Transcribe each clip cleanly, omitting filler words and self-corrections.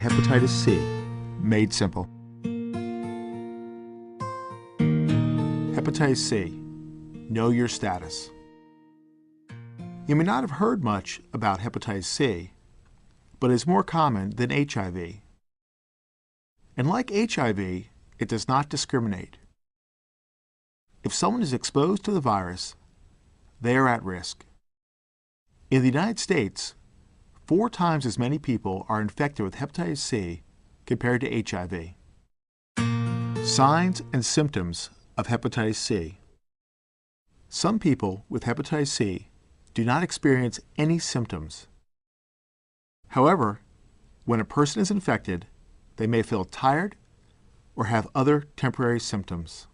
Hepatitis C, made simple. Hepatitis C, know your status. You may not have heard much about hepatitis C, but it is more common than HIV. And like HIV, it does not discriminate. If someone is exposed to the virus, they are at risk. In the United States, 4 times as many people are infected with hepatitis C compared to HIV. Signs and symptoms of hepatitis C. Some people with hepatitis C do not experience any symptoms. However, when a person is infected, they may feel tired or have other temporary symptoms.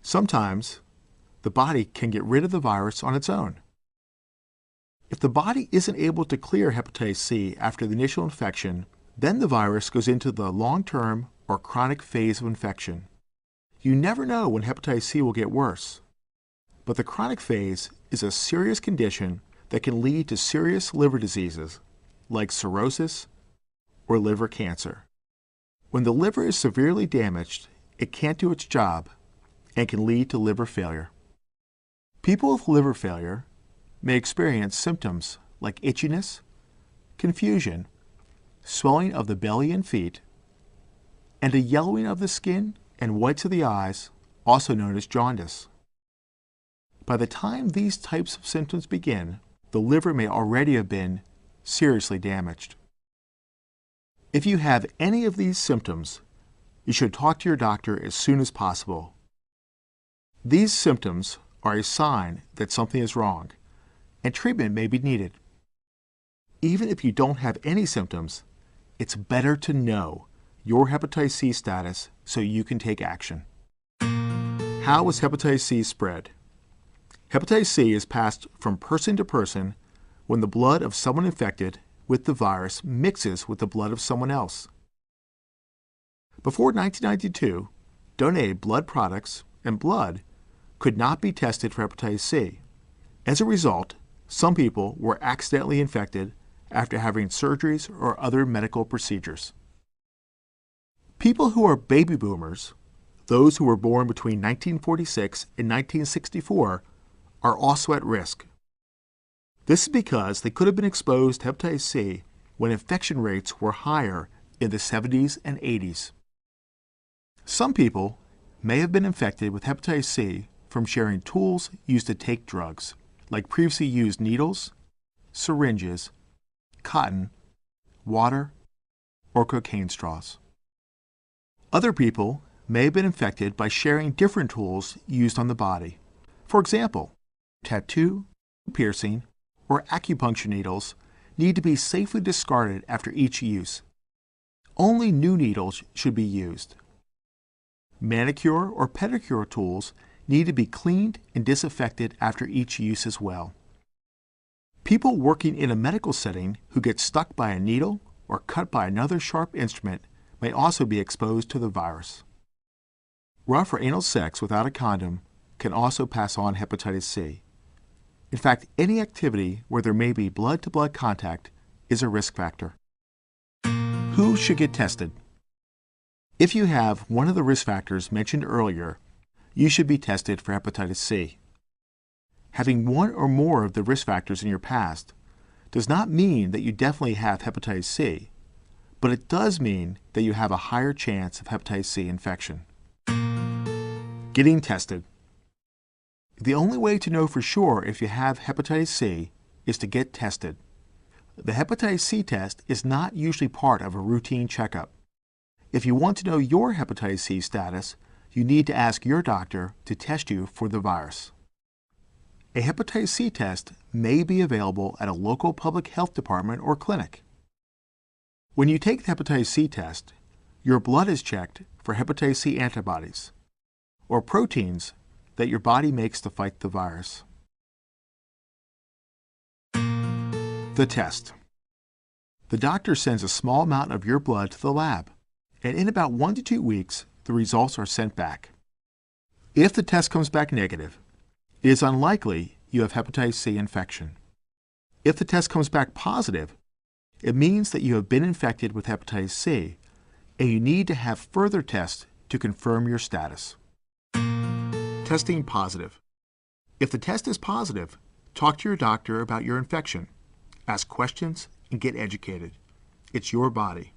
Sometimes, the body can get rid of the virus on its own. If the body isn't able to clear hepatitis C after the initial infection, then the virus goes into the long-term or chronic phase of infection. You never know when hepatitis C will get worse, but the chronic phase is a serious condition that can lead to serious liver diseases like cirrhosis or liver cancer. When the liver is severely damaged, it can't do its job and can lead to liver failure. People with liver failure may experience symptoms like itchiness, confusion, swelling of the belly and feet, and a yellowing of the skin and whites of the eyes, also known as jaundice. By the time these types of symptoms begin, the liver may already have been seriously damaged. If you have any of these symptoms, you should talk to your doctor as soon as possible. These symptoms are a sign that something is wrong, and treatment may be needed. Even if you don't have any symptoms, it's better to know your hepatitis C status so you can take action. How is hepatitis C spread? Hepatitis C is passed from person to person when the blood of someone infected with the virus mixes with the blood of someone else. Before 1992, donated blood products and blood could not be tested for hepatitis C. As a result, some people were accidentally infected after having surgeries or other medical procedures. People who are baby boomers, those who were born between 1946 and 1964, are also at risk. This is because they could have been exposed to hepatitis C when infection rates were higher in the 70s and 80s. Some people may have been infected with hepatitis C from sharing tools used to take drugs, like previously used needles, syringes, cotton, water, or cocaine straws. Other people may have been infected by sharing different tools used on the body. For example, tattoo, piercing, or acupuncture needles need to be safely discarded after each use. Only new needles should be used. Manicure or pedicure tools need to be cleaned and disinfected after each use as well. People working in a medical setting who get stuck by a needle or cut by another sharp instrument may also be exposed to the virus. Rough or anal sex without a condom can also pass on hepatitis C. In fact, any activity where there may be blood-to-blood contact is a risk factor. Who should get tested? If you have one of the risk factors mentioned earlier, you should be tested for hepatitis C. Having one or more of the risk factors in your past does not mean that you definitely have hepatitis C, but it does mean that you have a higher chance of hepatitis C infection. Getting tested. The only way to know for sure if you have hepatitis C is to get tested. The hepatitis C test is not usually part of a routine checkup. If you want to know your hepatitis C status, you need to ask your doctor to test you for the virus. A hepatitis C test may be available at a local public health department or clinic. When you take the hepatitis C test, your blood is checked for hepatitis C antibodies, or proteins that your body makes to fight the virus. The test. The doctor sends a small amount of your blood to the lab, and in about 1 to 2 weeks, the results are sent back. If the test comes back negative, it is unlikely you have hepatitis C infection. If the test comes back positive, it means that you have been infected with hepatitis C, and you need to have further tests to confirm your status. Testing positive. If the test is positive, talk to your doctor about your infection. Ask questions and get educated. It's your body.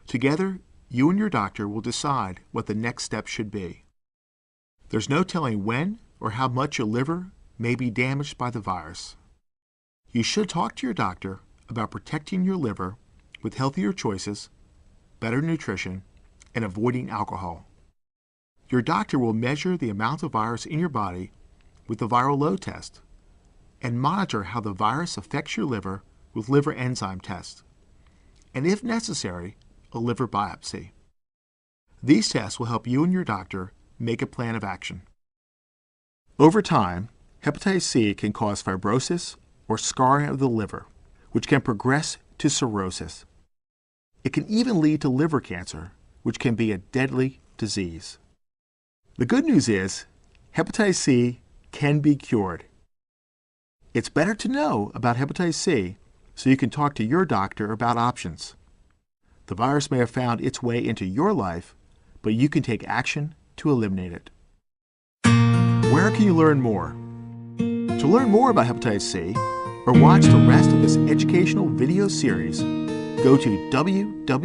Together, you and your doctor will decide what the next step should be. There's no telling when or how much your liver may be damaged by the virus. You should talk to your doctor about protecting your liver with healthier choices, better nutrition, and avoiding alcohol. Your doctor will measure the amount of virus in your body with the viral load test and monitor how the virus affects your liver with liver enzyme tests, and if necessary, a liver biopsy. These tests will help you and your doctor make a plan of action. Over time, hepatitis C can cause fibrosis or scarring of the liver, which can progress to cirrhosis. It can even lead to liver cancer, which can be a deadly disease. The good news is, hepatitis C can be cured. It's better to know about hepatitis C so you can talk to your doctor about options. The virus may have found its way into your life, but you can take action to eliminate it. Where can you learn more? To learn more about hepatitis C or watch the rest of this educational video series, go to www.hepc.tv.